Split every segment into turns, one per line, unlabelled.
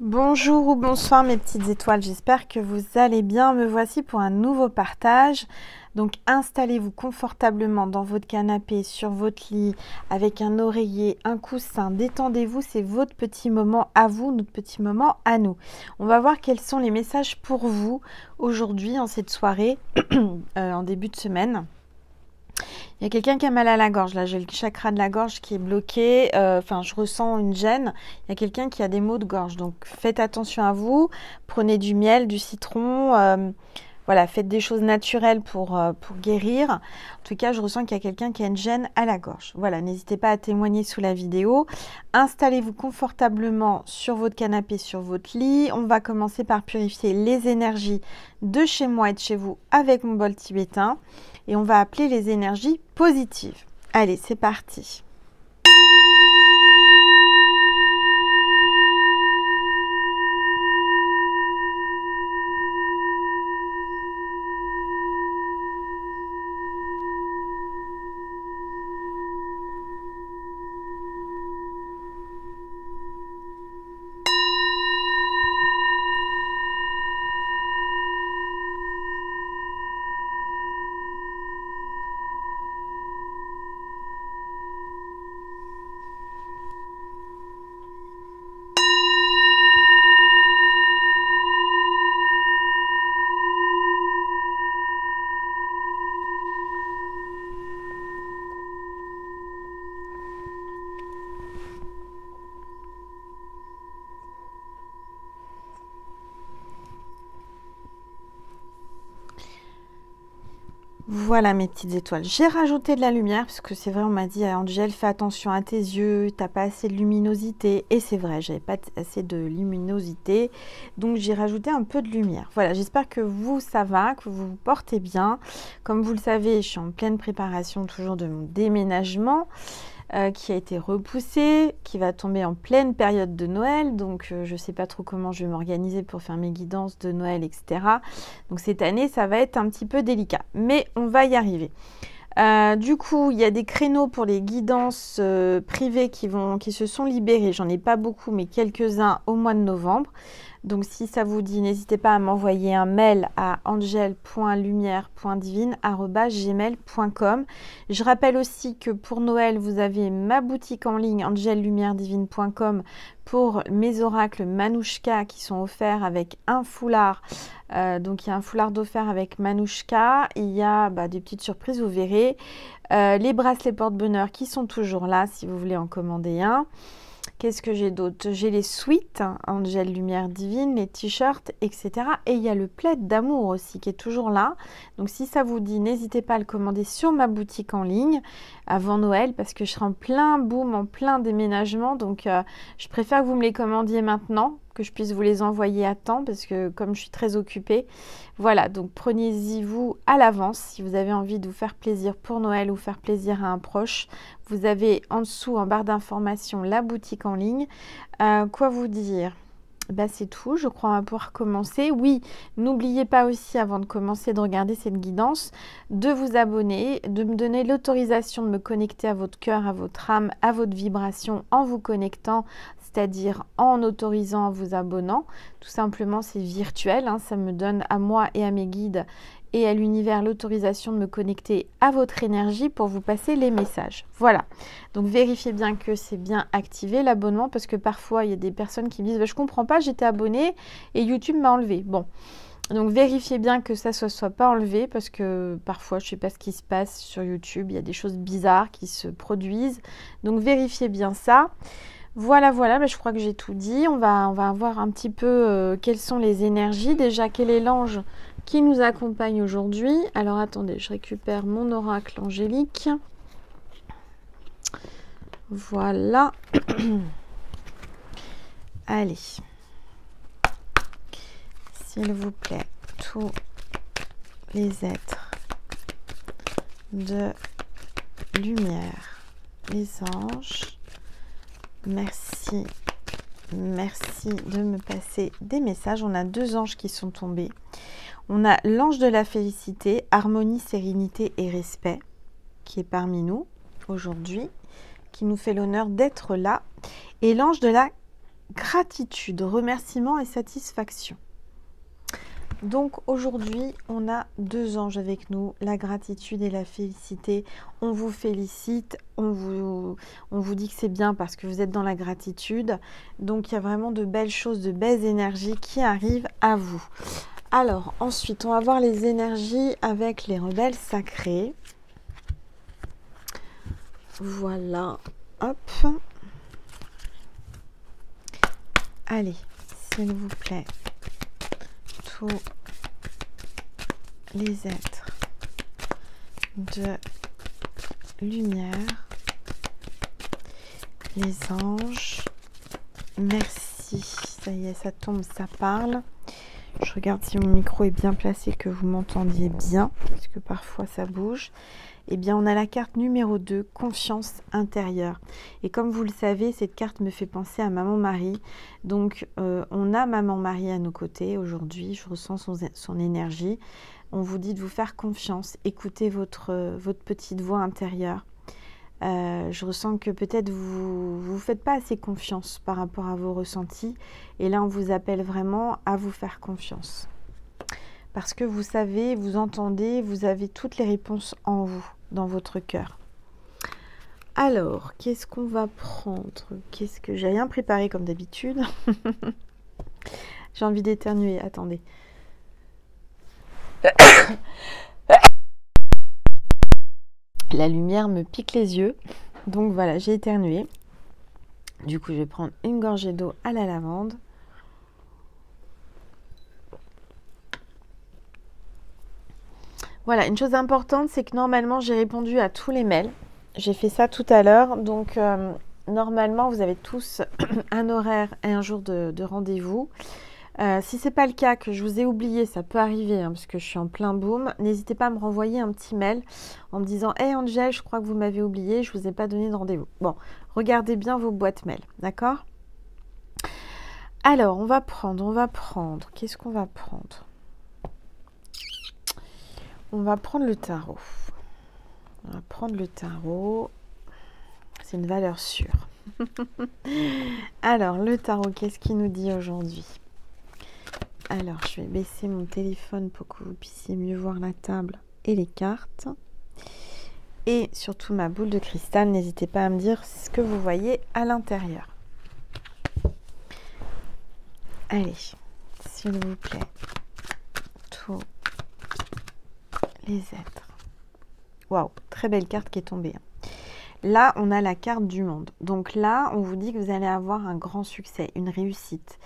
Bonjour ou bonsoir mes petites étoiles, j'espère que vous allez bien. Me voici pour un nouveau partage. Donc installez-vous confortablement dans votre canapé, sur votre lit, avec un oreiller, un coussin. Détendez-vous, c'est votre petit moment à vous, notre petit moment à nous. On va voir quels sont les messages pour vous aujourd'hui en cette soirée, en début de semaine. Il y a quelqu'un qui a mal à la gorge, là j'ai le chakra de la gorge qui est bloqué, je ressens une gêne. Il y a quelqu'un qui a des maux de gorge, donc faites attention à vous, prenez du miel, du citron, voilà, faites des choses naturelles pour guérir. En tout cas, je ressens qu'il y a quelqu'un qui a une gêne à la gorge. Voilà, n'hésitez pas à témoigner sous la vidéo. Installez-vous confortablement sur votre canapé, sur votre lit. On va commencer par purifier les énergies de chez moi et de chez vous avec mon bol tibétain. Et on va appeler les énergies positives. Allez, c'est parti. Voilà mes petites étoiles. J'ai rajouté de la lumière parce que c'est vrai, on m'a dit Angèle, fais attention à tes yeux, t'as pas assez de luminosité. Et c'est vrai, j'avais pas assez de luminosité. Donc j'ai rajouté un peu de lumière. Voilà, j'espère que vous, ça va, que vous vous portez bien. Comme vous le savez, je suis en pleine préparation toujours de mon déménagement. Qui a été repoussé, qui va tomber en pleine période de Noël. Donc, je ne sais pas trop comment je vais m'organiser pour faire mes guidances de Noël, etc. Donc, cette année, ça va être un petit peu délicat. Mais on va y arriver. Du coup, il y a des créneaux pour les guidances privées qui se sont libérés. J'en ai pas beaucoup, mais quelques-uns au mois de novembre. Donc, si ça vous dit, n'hésitez pas à m'envoyer un mail à angel.lumière.divine@gmail.com. Je rappelle aussi que pour Noël, vous avez ma boutique en ligne angellumieredivine.com pour mes oracles Manouchka qui sont offerts avec un foulard. Donc, il y a un foulard offert avec Manouchka. Il y a des petites surprises, vous verrez. Les bracelets porte-bonheur qui sont toujours là si vous voulez en commander un. Qu'est-ce que j'ai d'autre? J'ai les suites, Angel Lumière Divine, les t-shirts, etc. Et il y a le plaid d'amour aussi qui est toujours là. Donc si ça vous dit, n'hésitez pas à le commander sur ma boutique en ligne avant Noël parce que je serai en plein boom, en plein déménagement. Donc je préfère que vous me les commandiez maintenant, que je puisse vous les envoyer à temps parce que comme je suis très occupée, voilà, donc prenez-y vous à l'avance si vous avez envie de vous faire plaisir pour Noël ou faire plaisir à un proche. Vous avez en dessous, en barre d'informations, la boutique en ligne. Quoi vous dire? C'est tout, je crois, on va pouvoir commencer. Oui, n'oubliez pas aussi, avant de commencer de regarder cette guidance, de vous abonner, de me donner l'autorisation de me connecter à votre cœur, à votre âme, à votre vibration en vous connectant, c'est-à-dire en autorisant, en vous abonnant. Tout simplement, c'est virtuel, hein, ça me donne à moi et à mes guides et à l'univers l'autorisation de me connecter à votre énergie pour vous passer les messages. Voilà, donc vérifiez bien que c'est bien activé l'abonnement parce que parfois il y a des personnes qui me disent je comprends pas, j'étais abonnée et YouTube m'a enlevé. Bon, donc vérifiez bien que ça soit pas enlevé parce que parfois je sais pas ce qui se passe sur YouTube, il y a des choses bizarres qui se produisent. Donc vérifiez bien ça. Voilà, je crois que j'ai tout dit. On va voir un petit peu quelles sont les énergies. Déjà, quel est l'ange qui nous accompagne aujourd'hui? Alors, attendez, je récupère mon oracle angélique. Voilà. Allez. S'il vous plaît, tous les êtres de lumière, les anges, merci de me passer des messages. On a deux anges qui sont tombés. On a l'ange de la félicité, harmonie, sérénité et respect, qui est parmi nous aujourd'hui, qui nous fait l'honneur d'être là. Et l'ange de la gratitude, remerciement et satisfaction. Donc aujourd'hui, on a 2 anges avec nous, la gratitude et la félicité. On vous félicite, on vous dit que c'est bien parce que vous êtes dans la gratitude. Donc il y a vraiment de belles choses, de belles énergies qui arrivent à vous. Alors ensuite, on va voir les énergies avec les rebelles sacrés. Voilà, hop. Allez, s'il vous plaît. Tous les êtres de lumière, les anges, merci, ça y est, ça tombe, ça parle. Je regarde si mon micro est bien placé, que vous m'entendiez bien, parce que parfois ça bouge. Eh bien, on a la carte numéro 2, confiance intérieure. Et comme vous le savez, cette carte me fait penser à Maman Marie. Donc, on a Maman Marie à nos côtés aujourd'hui. Je ressens son énergie. On vous dit de vous faire confiance. Écoutez votre petite voix intérieure. Je ressens que peut-être vous ne faites pas assez confiance par rapport à vos ressentis. Et là, on vous appelle vraiment à vous faire confiance. Parce que vous savez, vous entendez, vous avez toutes les réponses en vous, dans votre cœur. Alors, qu'est-ce qu'on va prendre? Qu'est-ce que j'ai rien préparé comme d'habitude. J'ai envie d'éternuer, attendez. La lumière me pique les yeux. Donc voilà, j'ai éternué. Du coup, je vais prendre une gorgée d'eau à la lavande. Voilà, une chose importante, c'est que normalement, j'ai répondu à tous les mails. J'ai fait ça tout à l'heure. Donc, normalement, vous avez tous un horaire et un jour de rendez-vous. Si ce n'est pas le cas, que je vous ai oublié, ça peut arriver, hein, parce que je suis en plein boom, n'hésitez pas à me renvoyer un petit mail en me disant « Hey Angel, je crois que vous m'avez oublié, je ne vous ai pas donné de rendez-vous. » Bon, regardez bien vos boîtes mail, d'accord? Alors, on va prendre. Qu'est-ce qu'on va prendre? On va prendre le tarot. On va prendre le tarot. C'est une valeur sûre. Alors, le tarot, qu'est-ce qu'il nous dit aujourd'hui? Alors, je vais baisser mon téléphone pour que vous puissiez mieux voir la table et les cartes. Et surtout ma boule de cristal. N'hésitez pas à me dire ce que vous voyez à l'intérieur. Allez, s'il vous plaît. Tous les êtres. Waouh, très belle carte qui est tombée. Là, on a la carte du monde. Donc là, on vous dit que vous allez avoir un grand succès, une réussite.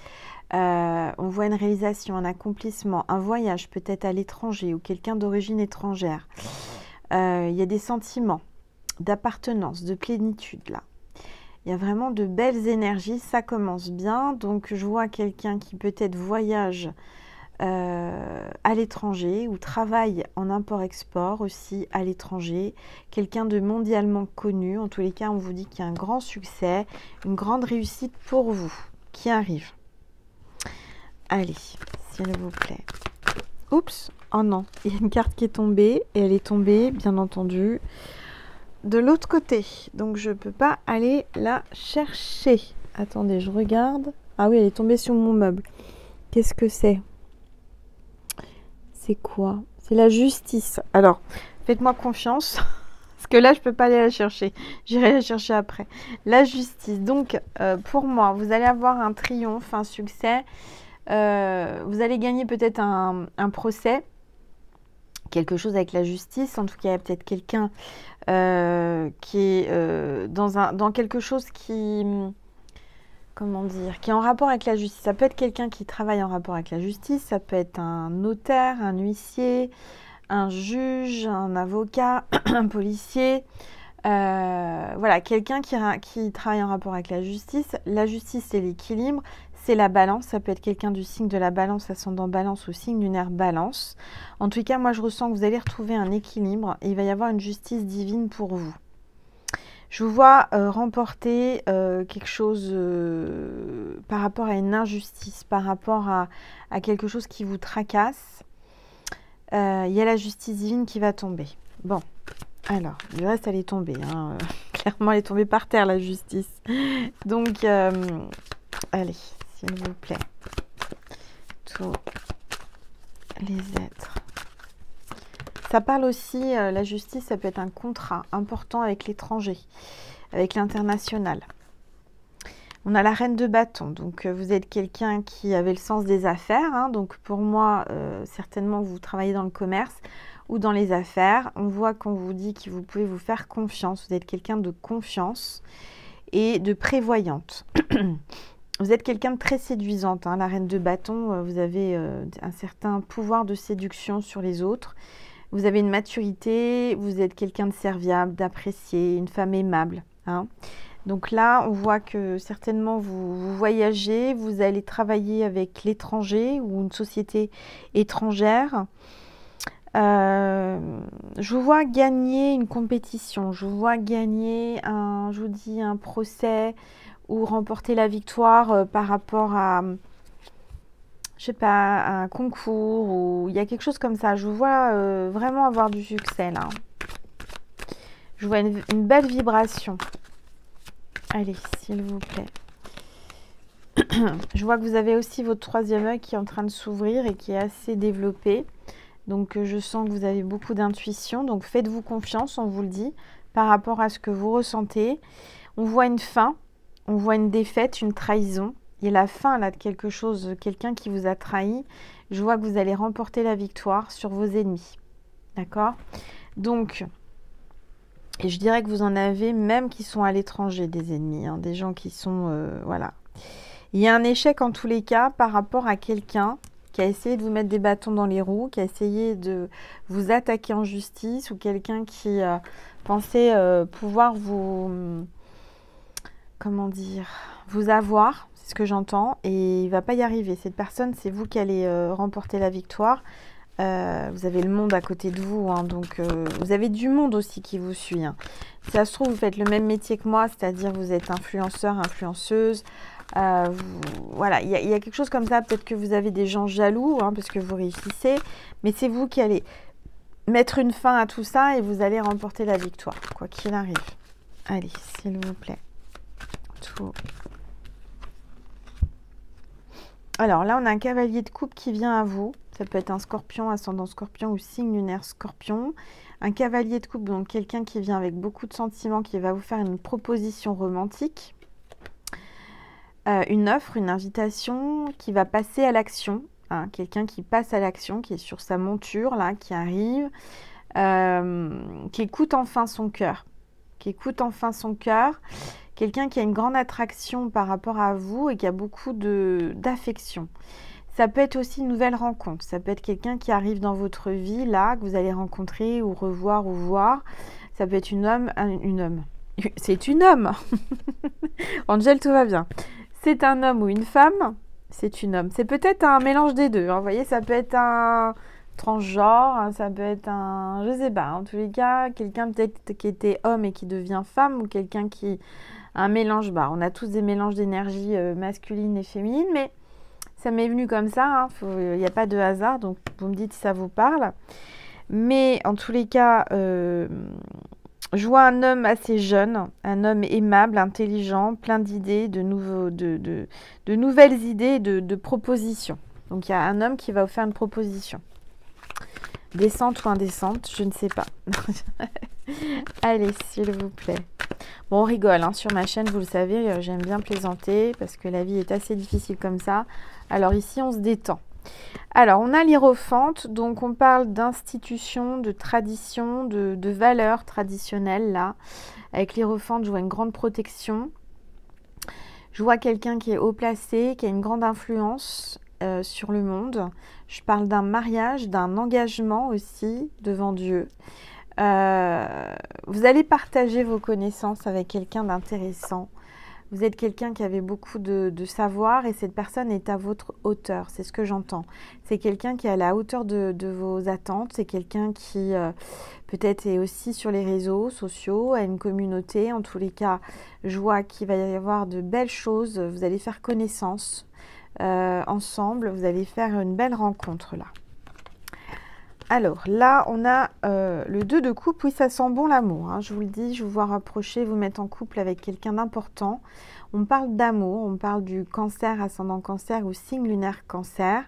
On voit une réalisation, un accomplissement, un voyage peut-être à l'étranger ou quelqu'un d'origine étrangère. Il y a des sentiments d'appartenance, de plénitude là. Il y a vraiment de belles énergies, ça commence bien. Donc je vois quelqu'un qui peut-être voyage à l'étranger ou travaille en import-export aussi à l'étranger. Quelqu'un de mondialement connu. En tous les cas, on vous dit qu'il y a un grand succès, une grande réussite pour vous qui arrive. Allez, s'il vous plaît. Oups, oh non, il y a une carte qui est tombée et elle est tombée, bien entendu, de l'autre côté. Donc, je ne peux pas aller la chercher. Attendez, je regarde. Ah oui, elle est tombée sur mon meuble. Qu'est-ce que c'est? C'est quoi? C'est la justice. Alors, faites-moi confiance. Parce que là, je ne peux pas aller la chercher. J'irai la chercher après. La justice. Donc, pour moi, vous allez avoir un triomphe, un succès. Vous allez gagner peut-être un procès, quelque chose avec la justice. En tout cas, il y a peut-être quelqu'un qui est dans quelque chose qui, comment dire, qui est en rapport avec la justice. Ça peut être quelqu'un qui travaille en rapport avec la justice, ça peut être un notaire, un huissier, un juge, un avocat, un policier. Voilà, quelqu'un qui travaille en rapport avec la justice. La justice, c'est l'équilibre. C'est la balance, ça peut être quelqu'un du signe de la balance, ascendant balance ou signe lunaire balance. En tout cas, moi je ressens que vous allez retrouver un équilibre et il va y avoir une justice divine pour vous. Je vous vois remporter quelque chose par rapport à une injustice, par rapport à quelque chose qui vous tracasse. Il y a la justice divine qui va tomber. Bon, alors, le reste elle est tombée. Hein. Clairement, elle est tombée par terre, la justice. Donc... Allez, s'il vous plaît. Tous les êtres. Ça parle aussi, la justice, ça peut être un contrat important avec l'étranger, avec l'international. On a la reine de bâton, donc vous êtes quelqu'un qui avait le sens des affaires. Hein, donc pour moi, certainement vous travaillez dans le commerce ou dans les affaires. On voit qu'on vous dit que vous pouvez vous faire confiance. Vous êtes quelqu'un de confiance et de prévoyante. Vous êtes quelqu'un de très séduisante. Hein, la reine de bâton, vous avez un certain pouvoir de séduction sur les autres. Vous avez une maturité, vous êtes quelqu'un de serviable, d'apprécié, une femme aimable. Hein. Donc là, on voit que certainement vous voyagez, vous allez travailler avec l'étranger ou une société étrangère. Je vous vois gagner une compétition, je vous vois gagner un procès ou remporter la victoire par rapport à, je sais pas, un concours ou il y a quelque chose comme ça. Je vous vois vraiment avoir du succès là. Je vois une belle vibration. Allez, s'il vous plaît. Je vois que vous avez aussi votre troisième œil qui est en train de s'ouvrir et qui est assez développé. Donc, je sens que vous avez beaucoup d'intuition. Donc, faites-vous confiance, on vous le dit, par rapport à ce que vous ressentez. On voit une fin, on voit une défaite, une trahison. Il y a la fin là de quelque chose, quelqu'un qui vous a trahi. Je vois que vous allez remporter la victoire sur vos ennemis. D'accord? Donc, et je dirais que vous en avez même qui sont à l'étranger, des ennemis, hein, des gens qui sont... voilà. Il y a un échec en tous les cas par rapport à quelqu'un qui a essayé de vous mettre des bâtons dans les roues, qui a essayé de vous attaquer en justice, ou quelqu'un qui pensait pouvoir vous... comment dire, vous avoir, c'est ce que j'entends, et il ne va pas y arriver. Cette personne, c'est vous qui allez remporter la victoire. Vous avez le monde à côté de vous, hein, donc vous avez du monde aussi qui vous suit. Hein. Si ça se trouve, vous faites le même métier que moi, c'est-à-dire vous êtes influenceur, influenceuse. Voilà, il y a quelque chose comme ça. Peut-être que vous avez des gens jaloux, hein, parce que vous réussissez, mais c'est vous qui allez mettre une fin à tout ça et vous allez remporter la victoire, quoi qu'il arrive. Allez, s'il vous plaît. Tout. Alors là, on a un cavalier de coupe qui vient à vous. Ça peut être un scorpion, ascendant scorpion ou signe lunaire scorpion. Un cavalier de coupe, donc quelqu'un qui vient avec beaucoup de sentiments, qui va vous faire une proposition romantique. Une offre, une invitation qui va passer à l'action. Hein, quelqu'un qui passe à l'action, qui est sur sa monture, là, qui arrive. Qui écoute enfin son cœur. Qui écoute enfin son cœur. Quelqu'un qui a une grande attraction par rapport à vous et qui a beaucoup d'affection. Ça peut être aussi une nouvelle rencontre. Ça peut être quelqu'un qui arrive dans votre vie, là, que vous allez rencontrer ou revoir ou voir. Ça peut être une homme. C'est une homme. Angel, tout va bien. C'est un homme ou une femme. C'est une homme. C'est peut-être un mélange des deux. Hein. Vous voyez, ça peut être un transgenre, hein, ça peut être un... Je sais pas. En tous les cas, quelqu'un peut-être qui était homme et qui devient femme ou quelqu'un qui... Un mélange, bah, on a tous des mélanges d'énergie masculine et féminine, mais ça m'est venu comme ça, il n'y a pas de hasard, donc vous me dites si ça vous parle. Mais en tous les cas, je vois un homme assez jeune, un homme aimable, intelligent, plein d'idées, de nouvelles idées, de propositions. Donc il y a un homme qui va vous faire une proposition. Décente ou indécente, je ne sais pas. Allez, s'il vous plaît. Bon, on rigole hein, sur ma chaîne, vous le savez, j'aime bien plaisanter parce que la vie est assez difficile comme ça. Alors ici, on se détend. Alors, on a l'hiérophante, donc on parle d'institution, de tradition, de valeurs traditionnelles là. Avec l'hiérophante, je vois une grande protection. Je vois quelqu'un qui est haut placé, qui a une grande influence sur le monde. Je parle d'un mariage, d'un engagement aussi devant Dieu. Vous allez partager vos connaissances avec quelqu'un d'intéressant. Vous êtes quelqu'un qui avait beaucoup de savoir et cette personne est à votre hauteur. C'est ce que j'entends. C'est quelqu'un qui est à la hauteur de vos attentes. C'est quelqu'un qui peut-être est aussi sur les réseaux sociaux, a une communauté. En tous les cas, je vois qu'il va y avoir de belles choses. Vous allez faire connaissance ensemble. Vous allez faire une belle rencontre là. Alors là, on a le 2 de coupe. Oui, ça sent bon l'amour, hein, je vous le dis. Je vous vois rapprocher, vous mettre en couple avec quelqu'un d'important. On parle d'amour, on parle du cancer, ascendant cancer ou signe lunaire cancer.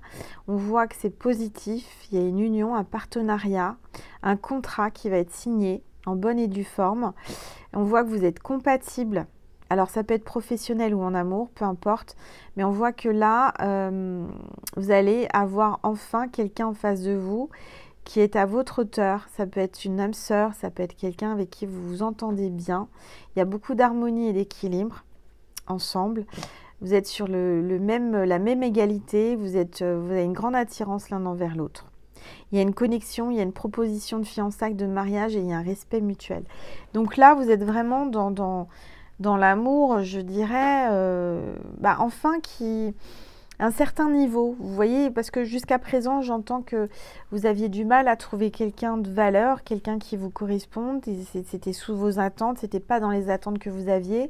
On voit que c'est positif. Il y a une union, un partenariat, un contrat qui va être signé en bonne et due forme. On voit que vous êtes compatibles. Alors ça peut être professionnel ou en amour, peu importe. Mais on voit que là, vous allez avoir enfin quelqu'un en face de vous qui est à votre hauteur. Ça peut être une âme sœur, ça peut être quelqu'un avec qui vous vous entendez bien. Il y a beaucoup d'harmonie et d'équilibre ensemble. Vous êtes sur la même égalité, vous avez une grande attirance l'un envers l'autre. Il y a une connexion, il y a une proposition de fiançailles, de mariage et il y a un respect mutuel. Donc là, vous êtes vraiment dans l'amour, je dirais, enfin, un certain niveau. Vous voyez, parce que jusqu'à présent, j'entends que vous aviez du mal à trouver quelqu'un de valeur, quelqu'un qui vous corresponde. C'était sous vos attentes, c'était pas dans les attentes que vous aviez.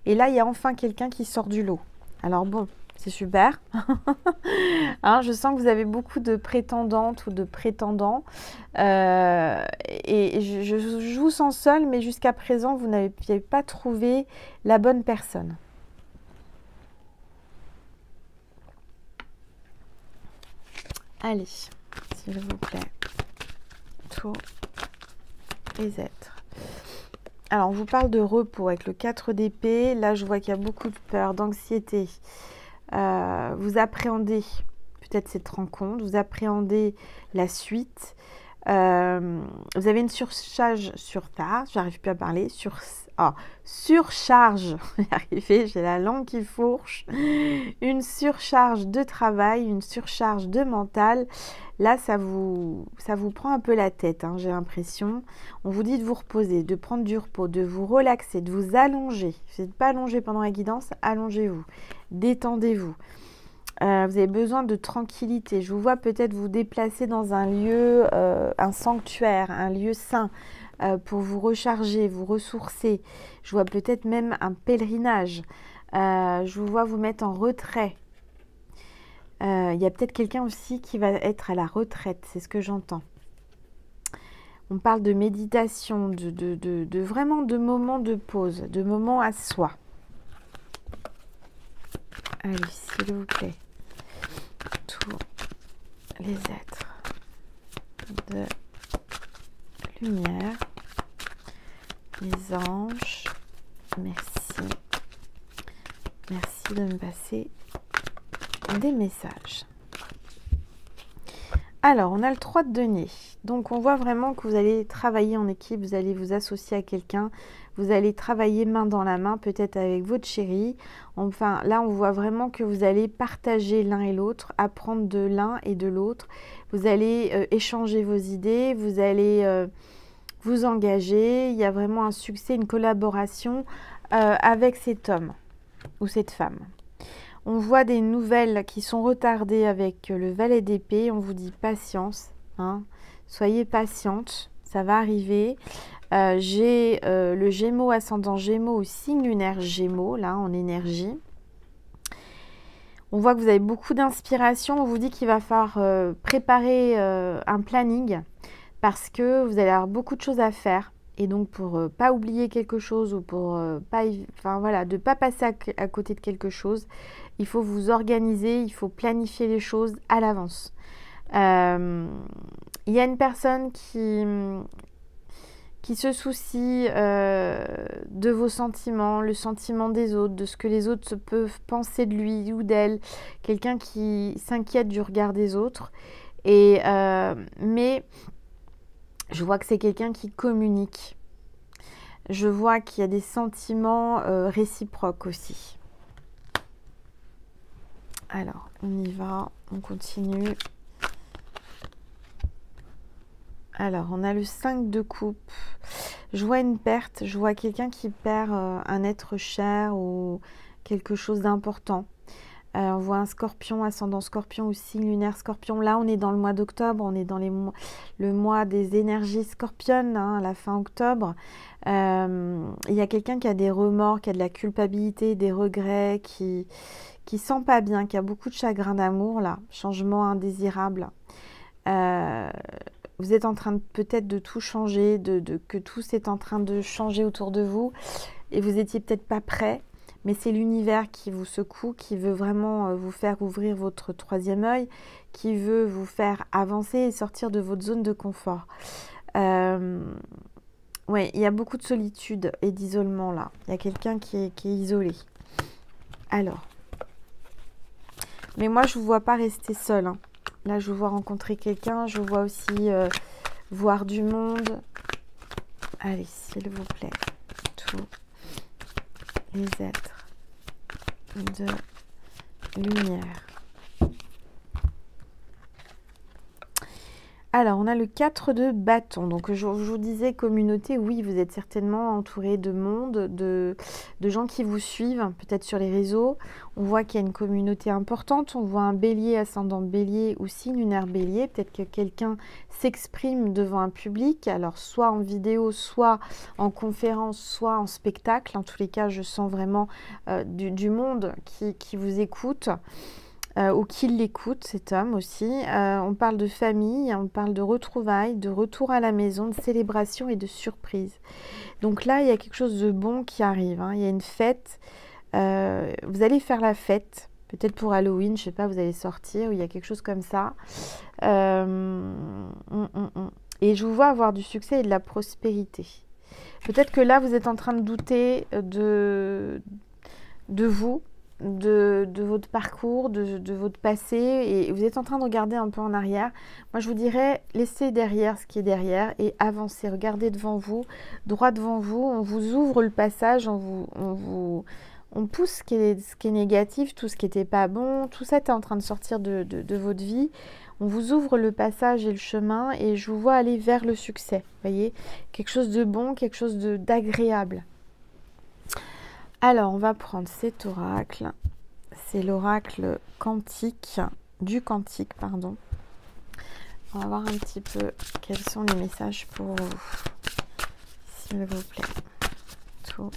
Et là, il y a enfin quelqu'un qui sort du lot. Alors bon, c'est super. Hein, je sens que vous avez beaucoup de prétendantes ou de prétendants. Et je vous sens seule, mais jusqu'à présent, vous n'avez pas trouvé la bonne personne. Allez, s'il vous plaît, tous les êtres. Alors, on vous parle de repos avec le 4 d'épée. Là, je vois qu'il y a beaucoup de peur, d'anxiété. Vous appréhendez peut-être cette rencontre, vous appréhendez la suite. Vous avez une surcharge sur ça, j'arrive plus à parler, surcharge, j'ai la langue qui fourche, une surcharge de travail, une surcharge de mental. Là, ça vous prend un peu la tête, hein, j'ai l'impression. On vous dit de vous reposer, de prendre du repos, de vous relaxer, de vous allonger. Si vous n'êtes pas allongé pendant la guidance, allongez-vous, détendez-vous. Vous avez besoin de tranquillité. Je vous vois peut-être vous déplacer dans un lieu, un sanctuaire, un lieu saint, pour vous recharger, vous ressourcer. Je vois peut-être même un pèlerinage. Je vous vois vous mettre en retrait. Il y a peut-être quelqu'un aussi qui va être à la retraite, c'est ce que j'entends. On parle de méditation, vraiment de moments de pause, de moments à soi. Allez, s'il vous plaît. Tous les êtres de lumière, les anges, merci. Merci de me passer des messages. Alors, on a le 3 de denier. Donc, on voit vraiment que vous allez travailler en équipe, vous allez vous associer à quelqu'un, vous allez travailler main dans la main, peut-être avec votre chéri. Enfin, là, on voit vraiment que vous allez partager l'un et l'autre, apprendre de l'un et de l'autre. Vous allez échanger vos idées, vous allez vous engager. Il y a vraiment un succès, une collaboration avec cet homme ou cette femme. On voit des nouvelles qui sont retardées avec le valet d'épée. On vous dit patience, hein. Soyez patiente, ça va arriver. J'ai le Gémeaux, ascendant Gémeaux ou signe lunaire Gémeaux, là, en énergie. On voit que vous avez beaucoup d'inspiration. On vous dit qu'il va falloir préparer un planning parce que vous allez avoir beaucoup de choses à faire. Et donc, pour pas oublier quelque chose ou pour de pas passer à côté de quelque chose, il faut vous organiser, il faut planifier les choses à l'avance. Il y a une personne qui se soucie de vos sentiments, le sentiment des autres, de ce que les autres peuvent penser de lui ou d'elle. Quelqu'un qui s'inquiète du regard des autres. Mais je vois que c'est quelqu'un qui communique. Je vois qu'il y a des sentiments réciproques aussi. Alors, on y va, on continue. Alors, on a le 5 de coupe. Je vois une perte, je vois quelqu'un qui perd un être cher ou quelque chose d'important. On voit un scorpion, ascendant scorpion ou signe lunaire scorpion. Là, on est dans le mois d'octobre, on est dans le mois des énergies scorpionnes, hein, à la fin octobre. Il y a quelqu'un qui a des remords, qui a de la culpabilité, des regrets, qui sent pas bien, qui a beaucoup de chagrin d'amour, là, changement indésirable. vous êtes en train peut-être de tout changer, que tout est en train de changer autour de vous et vous étiez peut-être pas prêt, mais c'est l'univers qui vous secoue, qui veut vraiment vous faire ouvrir votre troisième œil, qui veut vous faire avancer et sortir de votre zone de confort. Oui, il y a beaucoup de solitude et d'isolement là. Il y a quelqu'un qui est isolé. Alors, mais moi je ne vous vois pas rester seul, hein. Là, je vous vois rencontrer quelqu'un, je vous vois aussi voir du monde. Allez, s'il vous plaît, tous les êtres de lumière. Alors, on a le 4 de bâton. Donc, je vous disais, communauté, oui, vous êtes certainement entouré de monde, de gens qui vous suivent, peut-être sur les réseaux. On voit qu'il y a une communauté importante. On voit un bélier, ascendant bélier ou signe lunaire bélier. Peut-être que quelqu'un s'exprime devant un public, alors soit en vidéo, soit en conférence, soit en spectacle. En tous les cas, je sens vraiment du monde qui vous écoute. Ou qui l'écoute, cet homme aussi. On parle de famille, on parle de retrouvailles, de retour à la maison, de célébration et de surprise. Donc là, il y a quelque chose de bon qui arrive, hein. Il y a une fête. Vous allez faire la fête, peut-être pour Halloween, je ne sais pas, vous allez sortir, ou il y a quelque chose comme ça. Et je vous vois avoir du succès et de la prospérité. Peut-être que là, vous êtes en train de douter de vous, de votre parcours, de votre passé, et vous êtes en train de regarder un peu en arrière. Moi, je vous dirais, laissez derrière ce qui est derrière et avancez. Regardez devant vous, droit devant vous. On vous ouvre le passage, on pousse ce qui est négatif, tout ce qui n'était pas bon. Tout ça est en train de sortir de votre vie. On vous ouvre le passage et le chemin et je vous vois aller vers le succès. Vous voyez, quelque chose de bon, quelque chose d'agréable. Alors, on va prendre cet oracle. C'est l'oracle quantique, du quantique, pardon. On va voir un petit peu quels sont les messages pour vous, s'il vous plaît. Tous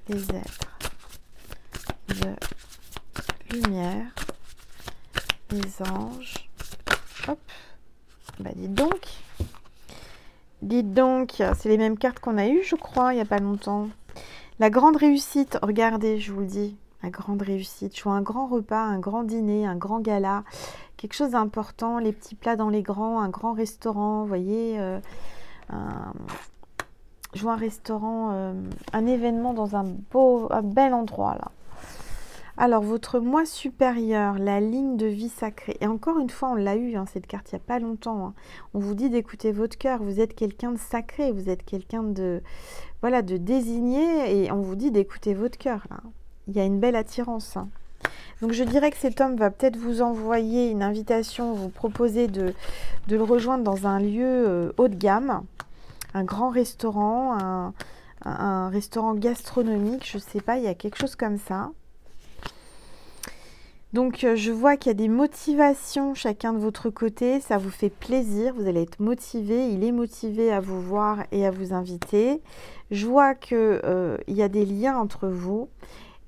les êtres de lumière, les anges. Hop. Bah, dites donc. Dites donc, c'est les mêmes cartes qu'on a eues, je crois, il n'y a pas longtemps. La grande réussite, regardez, je vous le dis, la grande réussite. Je vois un grand repas, un grand dîner, un grand gala, quelque chose d'important, les petits plats dans les grands, un grand restaurant, vous voyez, je vois un restaurant, un événement dans un bel endroit là. Alors, votre moi supérieur, la ligne de vie sacrée. Et encore une fois, on l'a eu, hein, cette carte, il n'y a pas longtemps. Hein. On vous dit d'écouter votre cœur. Vous êtes quelqu'un de sacré. Vous êtes quelqu'un de, voilà, de désigné. Et on vous dit d'écouter votre cœur. Là. Il y a une belle attirance. Hein. Donc, je dirais que cet homme va peut-être vous envoyer une invitation, vous proposer de le rejoindre dans un lieu haut de gamme. Un grand restaurant, un restaurant gastronomique. Je ne sais pas, il y a quelque chose comme ça. Donc, je vois qu'il y a des motivations chacun de votre côté. Ça vous fait plaisir. Vous allez être motivé. Il est motivé à vous voir et à vous inviter. Je vois qu'il y a des liens entre vous.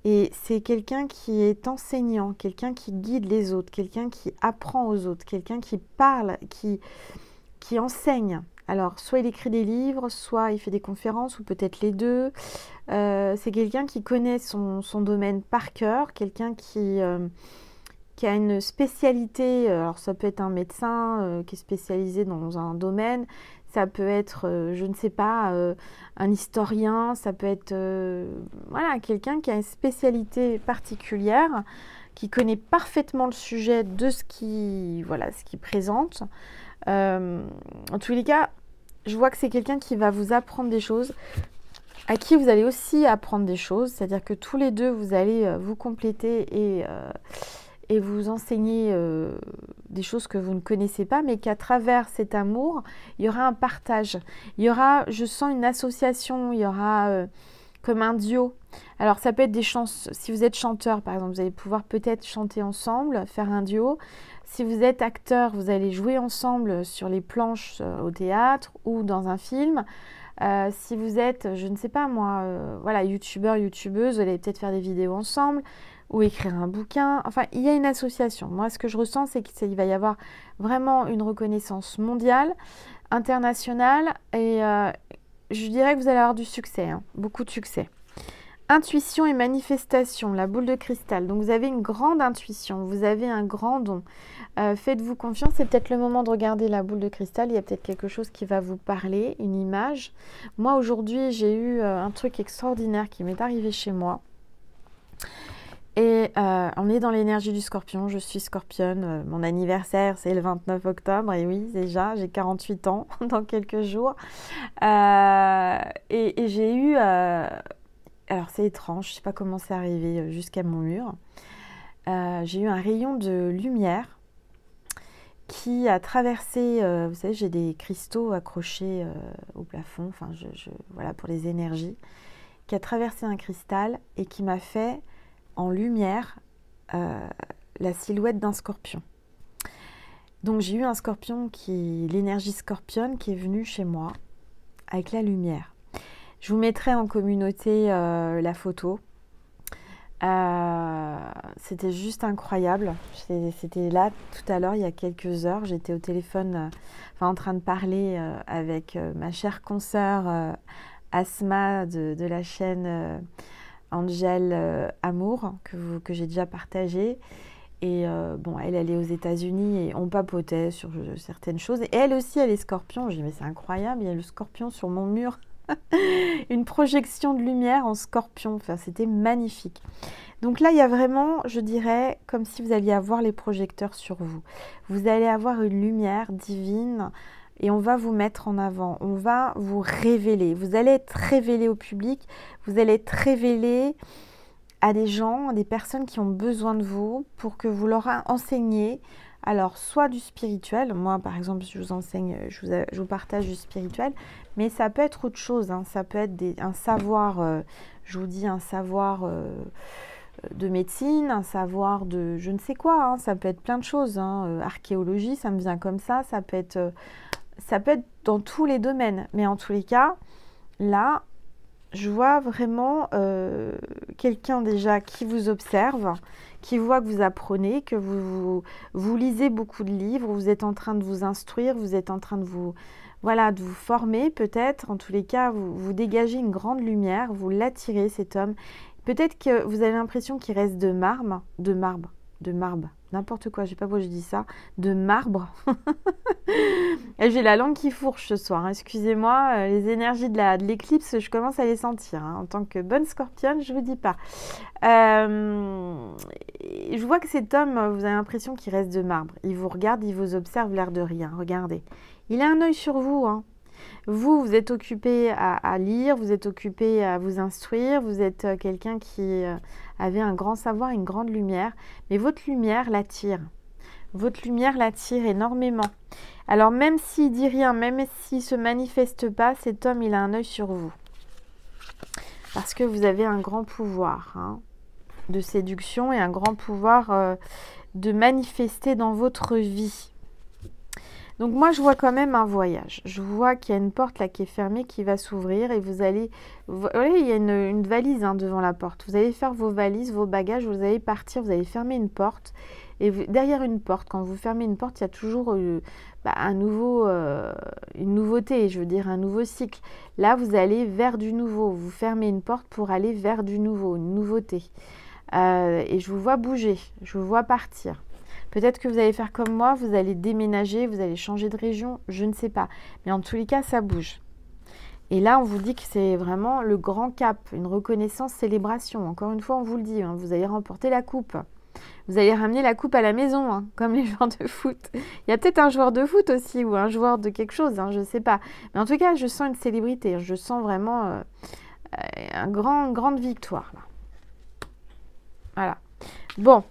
Et c'est quelqu'un qui est enseignant, quelqu'un qui guide les autres, quelqu'un qui apprend aux autres, quelqu'un qui parle, qui enseigne. Alors, soit il écrit des livres, soit il fait des conférences, ou peut-être les deux. C'est quelqu'un qui connaît son domaine par cœur, quelqu'un qui a une spécialité. Alors, ça peut être un médecin qui est spécialisé dans un domaine. Ça peut être, je ne sais pas, un historien. Ça peut être voilà, quelqu'un qui a une spécialité particulière, qui connaît parfaitement le sujet de ce qu'il présente. En tous les cas, je vois que c'est quelqu'un qui va vous apprendre des choses, à qui vous allez aussi apprendre des choses, c'est-à-dire que tous les deux, vous allez vous compléter et vous enseigner des choses que vous ne connaissez pas, mais qu'à travers cet amour, il y aura un partage. Il y aura, je sens une association, il y aura comme un duo. Alors, ça peut être des chansons. Si vous êtes chanteur, par exemple, vous allez pouvoir peut-être chanter ensemble, faire un duo. Si vous êtes acteur, vous allez jouer ensemble sur les planches au théâtre ou dans un film. Si vous êtes, je ne sais pas moi, voilà, youtubeur, youtubeuse, vous allez peut-être faire des vidéos ensemble. ou écrire un bouquin. Enfin, il y a une association. Moi, ce que je ressens, c'est qu'il va y avoir vraiment une reconnaissance mondiale, internationale, et je dirais que vous allez avoir du succès, hein, beaucoup de succès. Intuition et manifestation, la boule de cristal. Donc vous avez une grande intuition, vous avez un grand don. Faites-vous confiance, c'est peut-être le moment de regarder la boule de cristal. Il y a peut-être quelque chose qui va vous parler, une image. Moi aujourd'hui j'ai eu un truc extraordinaire qui m'est arrivé chez moi. Et on est dans l'énergie du scorpion, je suis scorpionne, mon anniversaire c'est le 29 octobre, et oui déjà j'ai 48 ans dans quelques jours. Et j'ai eu... alors c'est étrange, je ne sais pas comment c'est arrivé jusqu'à mon mur. J'ai eu un rayon de lumière qui a traversé, vous savez, j'ai des cristaux accrochés au plafond, enfin voilà pour les énergies, qui a traversé un cristal et qui m'a fait en lumière la silhouette d'un scorpion. Donc j'ai eu un scorpion, l'énergie scorpionne qui est venue chez moi avec la lumière. Je vous mettrai en communauté la photo. C'était juste incroyable. C'était là tout à l'heure, il y a quelques heures. J'étais au téléphone, en train de parler avec ma chère consoeur Asma de la chaîne Angel Amour, que j'ai déjà partagée. Et bon, elle est aux États-Unis et on papotait sur certaines choses. Et elle aussi, elle est scorpion. J'ai dit, mais c'est incroyable, il y a le scorpion sur mon mur. Une projection de lumière en scorpion, enfin, c'était magnifique. Donc là, il y a vraiment, je dirais, comme si vous alliez avoir les projecteurs sur vous. Vous allez avoir une lumière divine et on va vous mettre en avant, on va vous révéler. Vous allez être révélé au public, vous allez être révélé à des gens, à des personnes qui ont besoin de vous pour que vous leur enseigniez. Alors, soit du spirituel, moi par exemple, je vous enseigne, je vous partage du spirituel, mais ça peut être autre chose, hein. Ça peut être un savoir, je vous dis un savoir de médecine, un savoir de je ne sais quoi, hein. Ça peut être plein de choses, hein. Archéologie, ça me vient comme ça peut être dans tous les domaines, mais en tous les cas, là, je vois vraiment quelqu'un déjà qui vous observe, qui voit que vous apprenez, que vous lisez beaucoup de livres, vous êtes en train de vous instruire, vous êtes en train de vous former peut-être. En tous les cas, vous dégagez une grande lumière, vous l'attirez cet homme. Peut-être que vous avez l'impression qu'il reste de marbre, n'importe quoi, je sais pas pourquoi je dis ça, de marbre. J'ai la langue qui fourche ce soir, hein. Excusez-moi, les énergies de l'éclipse, je commence à les sentir, hein. En tant que bonne scorpionne, je vous dis pas. Je vois que cet homme, vous avez l'impression qu'il reste de marbre. Il vous regarde, il vous observe, l'air de rien. Regardez, il a un œil sur vous, hein. Vous êtes occupé à lire, vous êtes occupé à vous instruire, vous êtes quelqu'un qui avait un grand savoir, une grande lumière, mais votre lumière l'attire. Votre lumière l'attire énormément. Alors même s'il dit rien, même s'il ne se manifeste pas, cet homme, il a un œil sur vous. Parce que vous avez un grand pouvoir, hein, de séduction et un grand pouvoir de manifester dans votre vie. Donc moi, je vois quand même un voyage. Je vois qu'il y a une porte là qui est fermée, qui va s'ouvrir et vous allez... Vous voyez, il y a une valise, hein, devant la porte. Vous allez faire vos valises, vos bagages, vous allez partir, vous allez fermer une porte. Et derrière une porte, quand vous fermez une porte, il y a toujours une nouveauté, je veux dire un nouveau cycle. Là, vous allez vers du nouveau. Vous fermez une porte pour aller vers du nouveau, une nouveauté. Et je vous vois bouger, je vous vois partir. Peut-être que vous allez faire comme moi, vous allez déménager, vous allez changer de région, je ne sais pas. Mais en tous les cas, ça bouge. Et là, on vous dit que c'est vraiment le grand cap, une reconnaissance, célébration. Encore une fois, on vous le dit, hein, vous allez remporter la coupe. Vous allez ramener la coupe à la maison, hein, comme les joueurs de foot. Il y a peut-être un joueur de foot aussi, ou un joueur de quelque chose, hein, je ne sais pas. Mais en tout cas, je sens une célébrité. Je sens vraiment une grande victoire. Là. Voilà. Bon.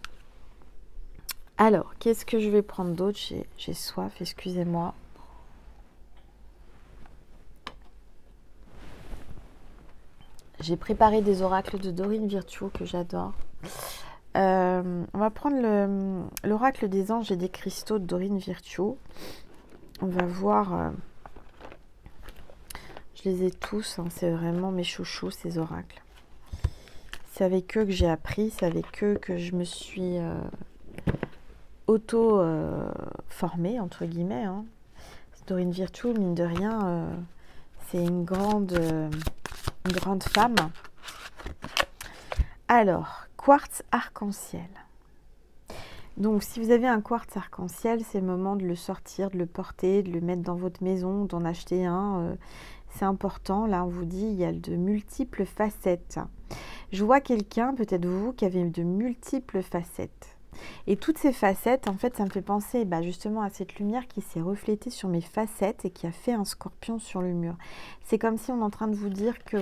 Alors, qu'est-ce que je vais prendre d'autre? J'ai soif, excusez-moi. J'ai préparé des oracles de Dorine Virtuo que j'adore. On va prendre l'oracle des anges et des cristaux de Dorine Virtuo. On va voir... je les ai tous, hein, c'est vraiment mes chouchous, ces oracles. c'est avec eux que j'ai appris, c'est avec eux que je me suis auto-formée, entre guillemets. Hein. Dorine Virtue, mine de rien, c'est une grande femme. Alors, quartz arc-en-ciel. Donc, si vous avez un quartz arc-en-ciel, c'est le moment de le sortir, de le porter, de le mettre dans votre maison, d'en acheter un. C'est important. Là, on vous dit, il y a de multiples facettes. Je vois quelqu'un, peut-être vous, qui avez de multiples facettes. Et toutes ces facettes, en fait, ça me fait penser justement à cette lumière qui s'est reflétée sur mes facettes et qui a fait un scorpion sur le mur. C'est comme si on est en train de vous dire que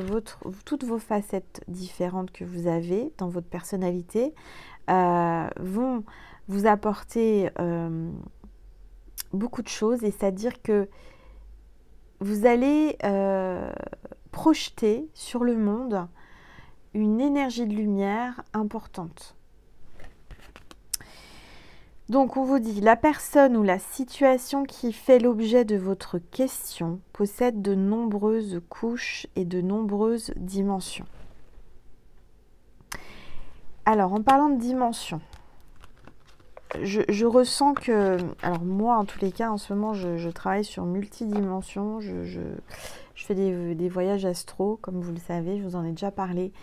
toutes vos facettes différentes que vous avez dans votre personnalité vont vous apporter beaucoup de choses. Et c'est-à-dire que vous allez projeter sur le monde une énergie de lumière importante. Donc on vous dit, la personne ou la situation qui fait l'objet de votre question possède de nombreuses couches et de nombreuses dimensions. Alors en parlant de dimensions, je ressens que, alors moi en tous les cas en ce moment je travaille sur multidimensions, je fais des voyages astro comme vous le savez, je vous en ai déjà parlé.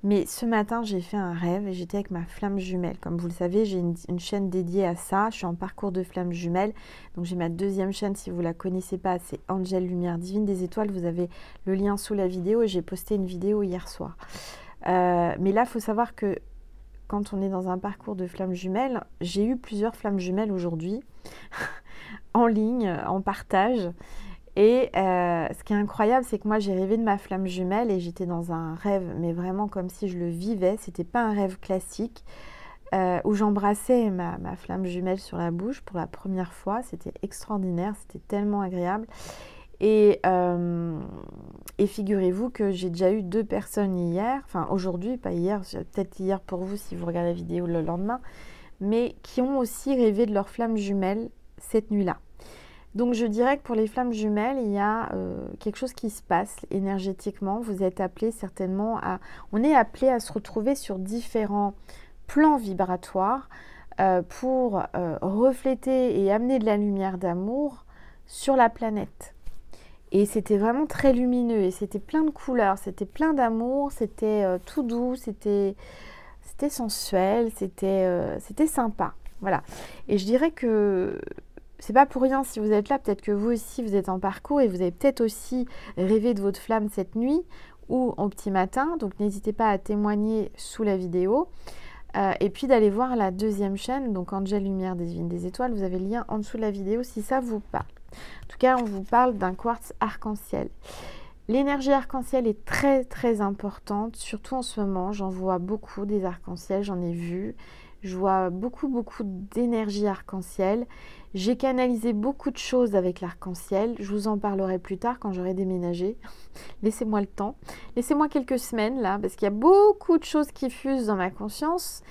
Mais ce matin, j'ai fait un rêve et j'étais avec ma flamme jumelle. Comme vous le savez, j'ai une chaîne dédiée à ça. Je suis en parcours de flamme jumelle. Donc, j'ai ma deuxième chaîne, si vous ne la connaissez pas, c'est Angel Lumière Divine des Étoiles. Vous avez le lien sous la vidéo et j'ai posté une vidéo hier soir. Mais là, il faut savoir que quand on est dans un parcours de flamme jumelle, j'ai eu plusieurs flammes jumelles aujourd'hui, en ligne, en partage. Et ce qui est incroyable, c'est que moi, j'ai rêvé de ma flamme jumelle et j'étais dans un rêve, mais vraiment comme si je le vivais. C'était pas un rêve classique où j'embrassais ma flamme jumelle sur la bouche pour la première fois. C'était extraordinaire, c'était tellement agréable. Et figurez-vous que j'ai déjà eu 2 personnes hier, enfin aujourd'hui, pas hier, peut-être hier pour vous si vous regardez la vidéo le lendemain, mais qui ont aussi rêvé de leur flamme jumelle cette nuit-là. Donc je dirais que pour les flammes jumelles, il y a quelque chose qui se passe énergétiquement. Vous êtes appelés certainement on est appelé à se retrouver sur différents plans vibratoires pour refléter et amener de la lumière d'amour sur la planète. Et c'était vraiment très lumineux et c'était plein de couleurs, c'était plein d'amour, c'était tout doux, c'était sensuel, c'était sympa. Voilà. Et je dirais que c'est pas pour rien si vous êtes là, peut-être que vous aussi vous êtes en parcours et vous avez peut-être aussi rêvé de votre flamme cette nuit ou au petit matin, donc n'hésitez pas à témoigner sous la vidéo et puis d'aller voir la deuxième chaîne, donc Angel Lumière Divine des Étoiles, vous avez le lien en dessous de la vidéo si ça vous parle. En tout cas, on vous parle d'un quartz arc-en-ciel. L'énergie arc-en-ciel est très très importante, surtout en ce moment, j'en vois beaucoup des arcs-en-ciel, j'en ai vu. Je vois beaucoup d'énergie arc-en-ciel. J'ai canalisé beaucoup de choses avec l'arc-en-ciel. Je vous en parlerai plus tard quand j'aurai déménagé. Laissez-moi le temps. Laissez-moi quelques semaines là, parce qu'il y a beaucoup de choses qui fusent dans ma conscience.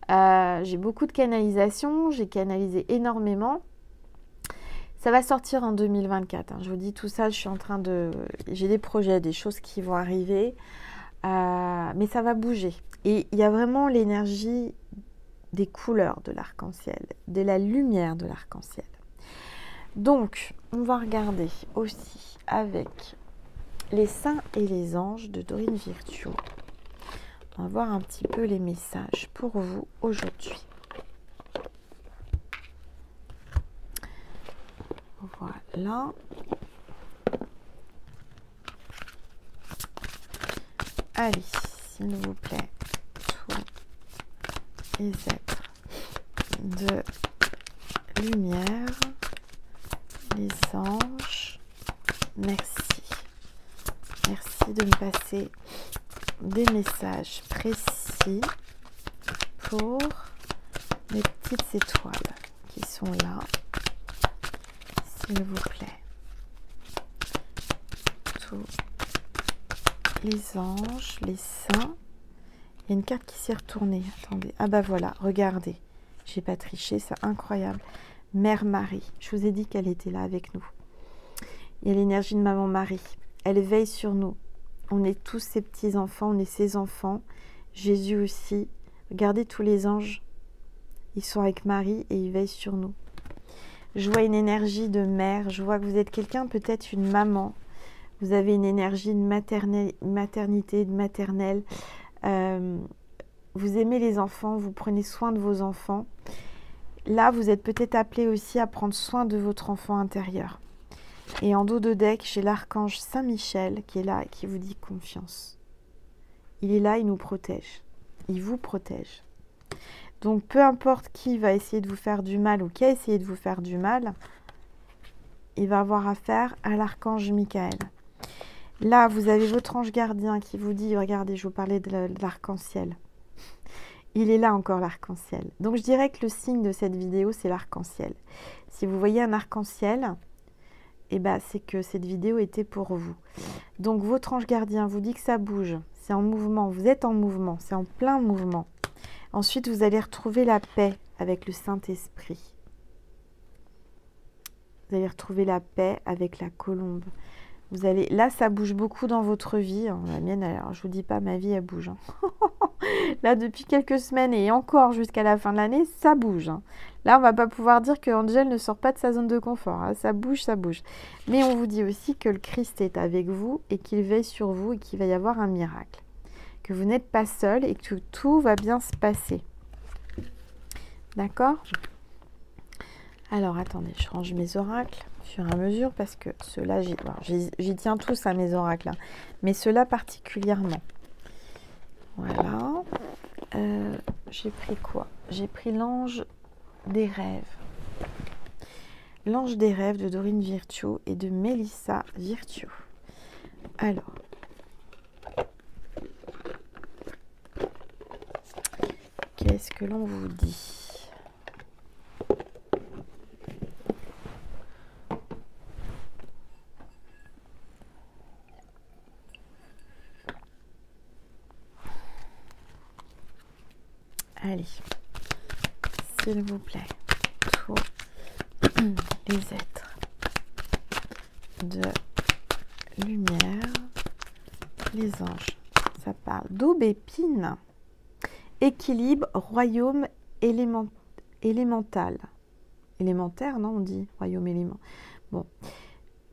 J'ai beaucoup de canalisation. J'ai canalisé énormément. Ça va sortir en 2024. Hein. Je vous dis tout ça, je suis en train de... J'ai des projets, des choses qui vont arriver. Mais ça va bouger. Et il y a vraiment l'énergie des couleurs de l'arc-en-ciel, de la lumière de l'arc-en-ciel. Donc, on va regarder aussi avec les saints et les anges de Dorine Virtue. On va voir un petit peu les messages pour vous aujourd'hui. Voilà. Allez, s'il vous plaît, tous les êtres de lumière, les anges, merci. Merci de me passer des messages précis pour les petites étoiles qui sont là, s'il vous plaît. Tous les anges, les saints. Il y a une carte qui s'est retournée. Attendez. Ah bah voilà, regardez. J'ai pas triché, c'est incroyable. Mère Marie. Je vous ai dit qu'elle était là avec nous. Il y a l'énergie de Maman Marie. Elle veille sur nous. On est tous ses petits-enfants, on est ses enfants. Jésus aussi. Regardez tous les anges. Ils sont avec Marie et ils veillent sur nous. Je vois une énergie de mère. Je vois que vous êtes quelqu'un, peut-être une maman. Vous avez une énergie de maternité, de maternelle. Vous aimez les enfants, vous prenez soin de vos enfants. Là, vous êtes peut-être appelé aussi à prendre soin de votre enfant intérieur. Et en dos de deck, j'ai l'archange Saint-Michel qui est là et qui vous dit confiance. Il est là, il nous protège. Il vous protège. Donc, peu importe qui va essayer de vous faire du mal ou qui a essayé de vous faire du mal, il va avoir affaire à l'archange Michael. Là, vous avez votre ange gardien qui vous dit, regardez, je vous parlais de l'arc-en-ciel. Il est là encore, l'arc-en-ciel. Donc, je dirais que le signe de cette vidéo, c'est l'arc-en-ciel. Si vous voyez un arc-en-ciel, eh ben, c'est que cette vidéo était pour vous. Donc, votre ange gardien vous dit que ça bouge. C'est en mouvement. Vous êtes en mouvement. C'est en plein mouvement. Ensuite, vous allez retrouver la paix avec le Saint-Esprit. Vous allez retrouver la paix avec la colombe. Vous allez, là, ça bouge beaucoup dans votre vie. La mienne, alors, je vous dis pas, ma vie, elle bouge. Là, depuis quelques semaines et encore jusqu'à la fin de l'année, ça bouge. Là, on va pas pouvoir dire que Angel ne sort pas de sa zone de confort. Ça bouge, ça bouge. Mais on vous dit aussi que le Christ est avec vous et qu'il veille sur vous et qu'il va y avoir un miracle. Que vous n'êtes pas seul et que tout va bien se passer. D'accord? Alors, attendez, je range mes oracles au fur et à mesure parce que ceux-là, j'y tiens tous à mes oracles. Hein, mais ceux-là particulièrement. Voilà. J'ai pris quoi? J'ai pris l'ange des rêves. L'ange des rêves de Dorine Virtue et de Mélissa Virtue. Alors. Qu'est-ce que l'on vous dit? Allez, s'il vous plaît, tous les êtres de lumière, les anges, ça parle d'aubépine. Équilibre, royaume élémental. Élémentaire, non, on dit royaume élément. Bon,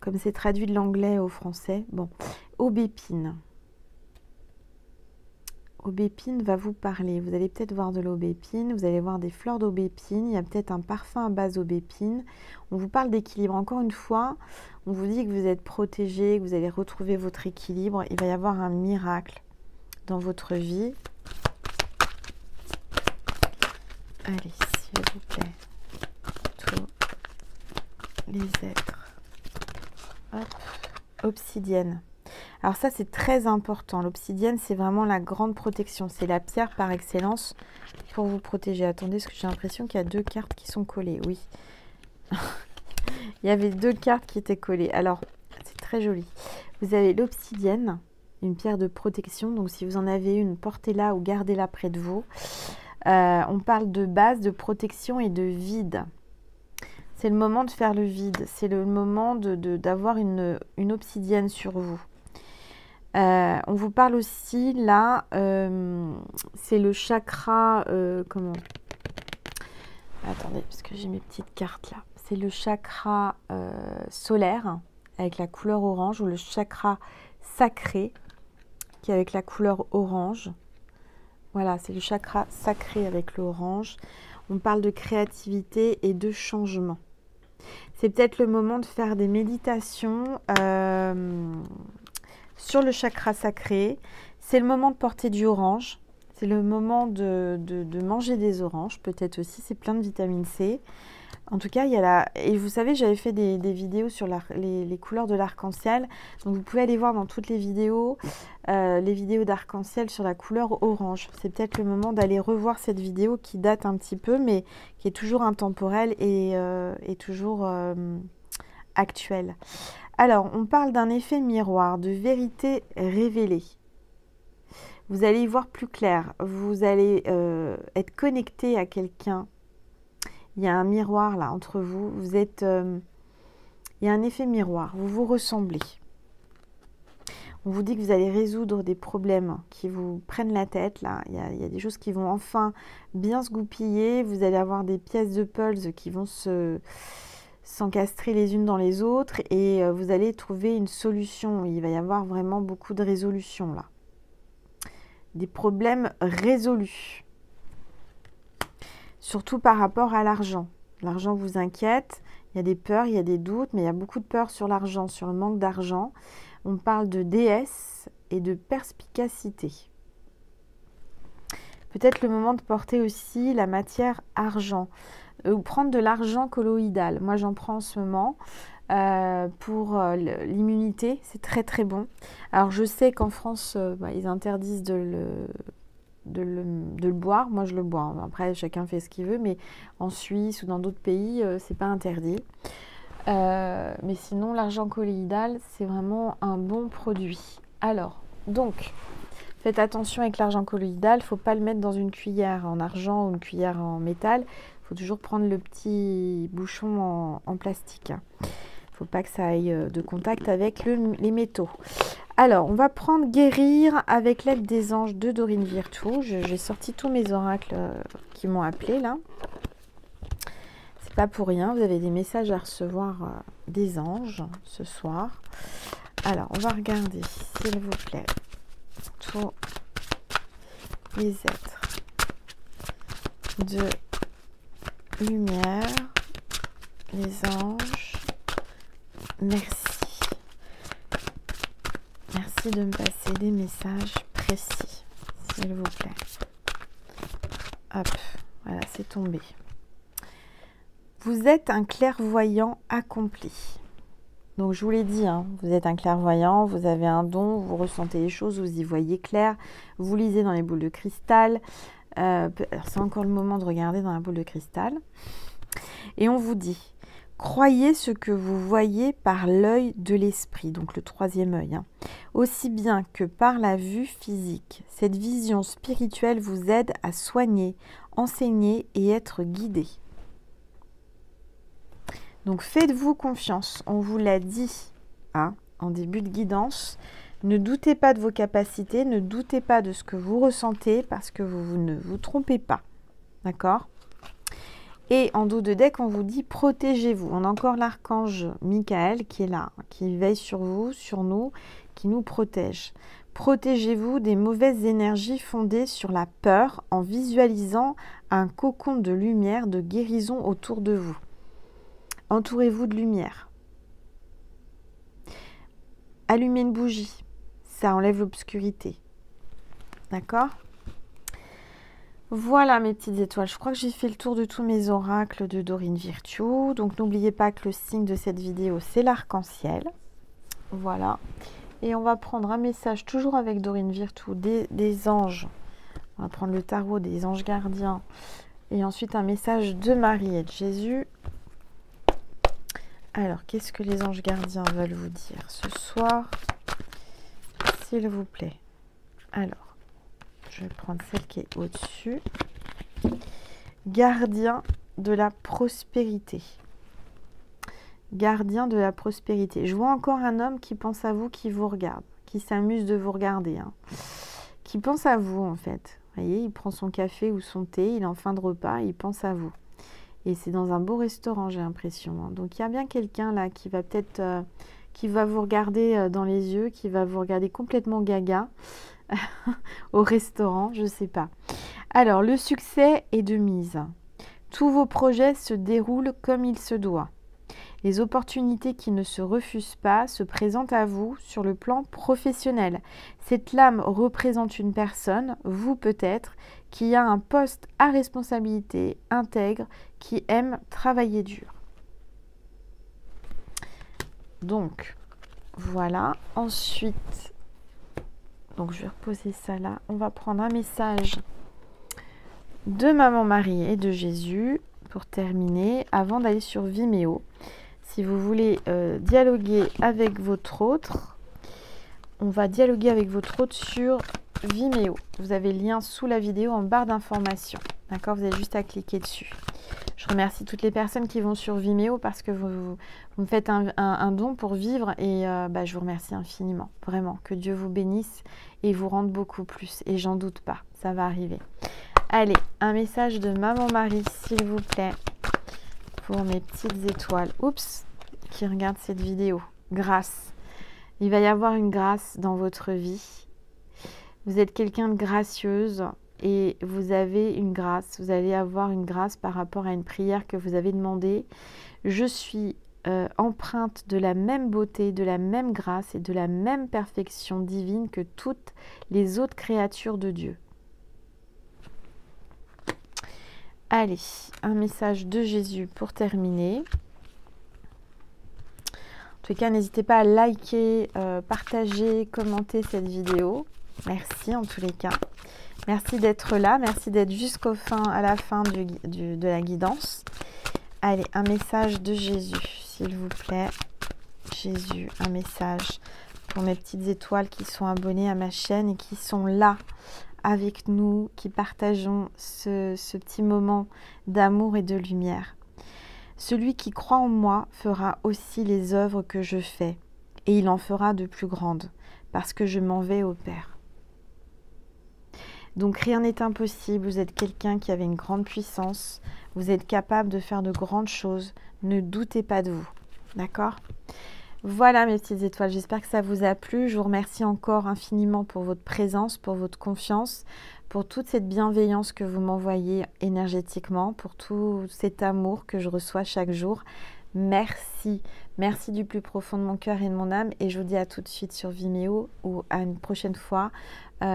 comme c'est traduit de l'anglais au français. Bon, aubépine. Aubépine va vous parler. Vous allez peut-être voir de l'aubépine, vous allez voir des fleurs d'aubépine. Il y a peut-être un parfum à base d'aubépine. On vous parle d'équilibre. Encore une fois, on vous dit que vous êtes protégé, que vous allez retrouver votre équilibre. Il va y avoir un miracle dans votre vie. Allez, s'il vous plaît, tous les êtres. Hop. Obsidienne. Alors ça, c'est très important. L'obsidienne, c'est vraiment la grande protection. C'est la pierre par excellence pour vous protéger. Attendez, parce que j'ai l'impression qu'il y a deux cartes qui sont collées. Oui. Il y avait deux cartes qui étaient collées. Alors, c'est très joli. Vous avez l'obsidienne, une pierre de protection. Donc, si vous en avez une, portez-la ou gardez-la près de vous. On parle de base, de protection et de vide. C'est le moment de faire le vide. C'est le moment d'avoir une obsidienne sur vous. On vous parle aussi, là, c'est le chakra... comment? Attendez, parce que j'ai mes petites cartes là. C'est le chakra solaire, avec la couleur orange, ou le chakra sacré, qui est avec la couleur orange. Voilà, c'est le chakra sacré avec l'orange. On parle de créativité et de changement. C'est peut-être le moment de faire des méditations sur le chakra sacré. C'est le moment de porter du orange. C'est le moment de manger des oranges, peut-être aussi. C'est plein de vitamine C. En tout cas, il y a la... Et vous savez, j'avais fait des vidéos sur les couleurs de l'arc-en-ciel. Donc, vous pouvez aller voir dans toutes les vidéos d'arc-en-ciel sur la couleur orange. C'est peut-être le moment d'aller revoir cette vidéo qui date un petit peu, mais qui est toujours intemporelle et toujours actuelle. Alors, on parle d'un effet miroir, de vérité révélée. Vous allez y voir plus clair. Vous allez être connecté à quelqu'un. Il y a un miroir là entre vous. Vous êtes, il y a un effet miroir. Vous vous ressemblez. On vous dit que vous allez résoudre des problèmes qui vous prennent la tête. Là, il y a des choses qui vont enfin bien se goupiller. Vous allez avoir des pièces de puzzle qui vont s'encastrer les unes dans les autres et vous allez trouver une solution. Il va y avoir vraiment beaucoup de résolutions là. Des problèmes résolus. Surtout par rapport à l'argent. L'argent vous inquiète. Il y a des peurs, il y a des doutes, mais il y a beaucoup de peurs sur l'argent, sur le manque d'argent. On parle de déesse et de perspicacité. Peut-être le moment de porter aussi la matière argent. Ou prendre de l'argent colloïdal. Moi, j'en prends en ce moment pour l'immunité. C'est très, très bon. Alors, je sais qu'en France, ils interdisent de le boire. Moi, je le bois. Après, chacun fait ce qu'il veut. Mais en Suisse ou dans d'autres pays, c'est pas interdit. Mais sinon, l'argent colloïdal, c'est vraiment un bon produit. Alors, donc, faites attention avec l'argent colloïdal. Il ne faut pas le mettre dans une cuillère en argent ou une cuillère en métal. Il faut toujours prendre le petit bouchon en plastique. Il ne faut pas que ça aille de contact avec les métaux. Alors, on va prendre guérir avec l'aide des anges de Dorine Virtue. J'ai sorti tous mes oracles qui m'ont appelé là. C'est pas pour rien, vous avez des messages à recevoir des anges ce soir. Alors, on va regarder, s'il vous plaît, tous les êtres de lumière, les anges. Merci. Merci de me passer des messages précis, s'il vous plaît. Hop, voilà, c'est tombé. Vous êtes un clairvoyant accompli. Donc, je vous l'ai dit, hein, vous êtes un clairvoyant, vous avez un don, vous ressentez les choses, vous y voyez clair, vous lisez dans les boules de cristal. C'est encore le moment de regarder dans la boule de cristal. Et on vous dit, croyez ce que vous voyez par l'œil de l'esprit, donc le troisième œil, hein, aussi bien que par la vue physique. Cette vision spirituelle vous aide à soigner, enseigner et être guidé. Donc, faites-vous confiance. On vous l'a dit hein, en début de guidance. Ne doutez pas de vos capacités, ne doutez pas de ce que vous ressentez parce que vous ne vous trompez pas. D'accord? Et en dos de deck, on vous dit protégez-vous. On a encore l'archange Michael qui est là, qui veille sur vous, sur nous, qui nous protège. Protégez-vous des mauvaises énergies fondées sur la peur en visualisant un cocon de lumière, de guérison autour de vous. Entourez-vous de lumière. Allumez une bougie. Ça enlève l'obscurité. D'accord? Voilà mes petites étoiles. Je crois que j'ai fait le tour de tous mes oracles de Dorine Virtue. Donc n'oubliez pas que le signe de cette vidéo, c'est l'arc-en-ciel. Voilà. Et on va prendre un message toujours avec Dorine Virtue des anges. On va prendre le tarot des anges gardiens. Et ensuite un message de Marie et de Jésus. Alors, qu'est-ce que les anges gardiens veulent vous dire ce soir, s'il vous plaît? Alors, je vais prendre celle qui est au-dessus. Gardien de la prospérité. Gardien de la prospérité. Je vois encore un homme qui pense à vous, qui vous regarde, qui s'amuse de vous regarder. Hein. Qui pense à vous, en fait. Vous voyez, il prend son café ou son thé, il est en fin de repas, il pense à vous. Et c'est dans un beau restaurant, j'ai l'impression. Hein. Donc, il y a bien quelqu'un là qui va peut-être... qui va vous regarder dans les yeux, qui va vous regarder complètement gaga au restaurant, je ne sais pas. Alors, le succès est de mise. Tous vos projets se déroulent comme il se doit. Les opportunités qui ne se refusent pas se présentent à vous sur le plan professionnel. Cette lame représente une personne, vous peut-être, qui a un poste à responsabilité intègre, qui aime travailler dur. Donc, voilà. Ensuite, donc je vais reposer ça là. On va prendre un message de Maman Marie et de Jésus pour terminer, avant d'aller sur Vimeo. Si vous voulez dialoguer avec votre autre, on va dialoguer avec votre autre sur Vimeo. Vous avez le lien sous la vidéo en barre d'informations. D'accord? Vous avez juste à cliquer dessus. Je remercie toutes les personnes qui vont sur Vimeo parce que vous me faites un don pour vivre et je vous remercie infiniment. Vraiment, que Dieu vous bénisse et vous rende beaucoup plus. Et j'en doute pas, ça va arriver. Allez, un message de Maman Marie, s'il vous plaît, pour mes petites étoiles. Oups, qui regardent cette vidéo. Grâce. Il va y avoir une grâce dans votre vie. Vous êtes quelqu'un de gracieuse. Et vous avez une grâce, vous allez avoir une grâce par rapport à une prière que vous avez demandée. Je suis empreinte de la même beauté, de la même grâce et de la même perfection divine que toutes les autres créatures de Dieu. Allez, un message de Jésus pour terminer. En tout cas, n'hésitez pas à liker, partager, commenter cette vidéo. Merci en tous les cas. Merci d'être là, merci d'être à la fin de la guidance. Allez, un message de Jésus, s'il vous plaît. Jésus, un message pour mes petites étoiles qui sont abonnées à ma chaîne et qui sont là avec nous, qui partageons ce petit moment d'amour et de lumière. Celui qui croit en moi fera aussi les œuvres que je fais, et il en fera de plus grandes, parce que je m'en vais au Père. Donc rien n'est impossible, vous êtes quelqu'un qui avait une grande puissance, vous êtes capable de faire de grandes choses, ne doutez pas de vous, d'accord? Voilà mes petites étoiles, j'espère que ça vous a plu, je vous remercie encore infiniment pour votre présence, pour votre confiance, pour toute cette bienveillance que vous m'envoyez énergétiquement, pour tout cet amour que je reçois chaque jour. Merci, merci du plus profond de mon cœur et de mon âme et je vous dis à tout de suite sur Vimeo ou à une prochaine fois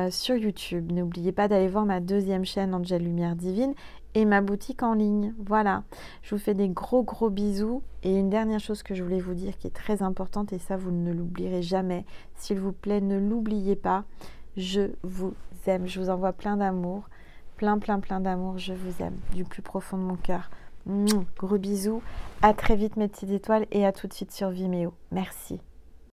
sur YouTube. N'oubliez pas d'aller voir ma deuxième chaîne Angel Lumière Divine et ma boutique en ligne. Voilà, je vous fais des gros bisous et une dernière chose que je voulais vous dire qui est très importante et ça vous ne l'oublierez jamais, s'il vous plaît ne l'oubliez pas, je vous aime, je vous envoie plein d'amour, plein d'amour, je vous aime du plus profond de mon cœur. Gros bisous, à très vite mes petites étoiles et à tout de suite sur Vimeo. Merci.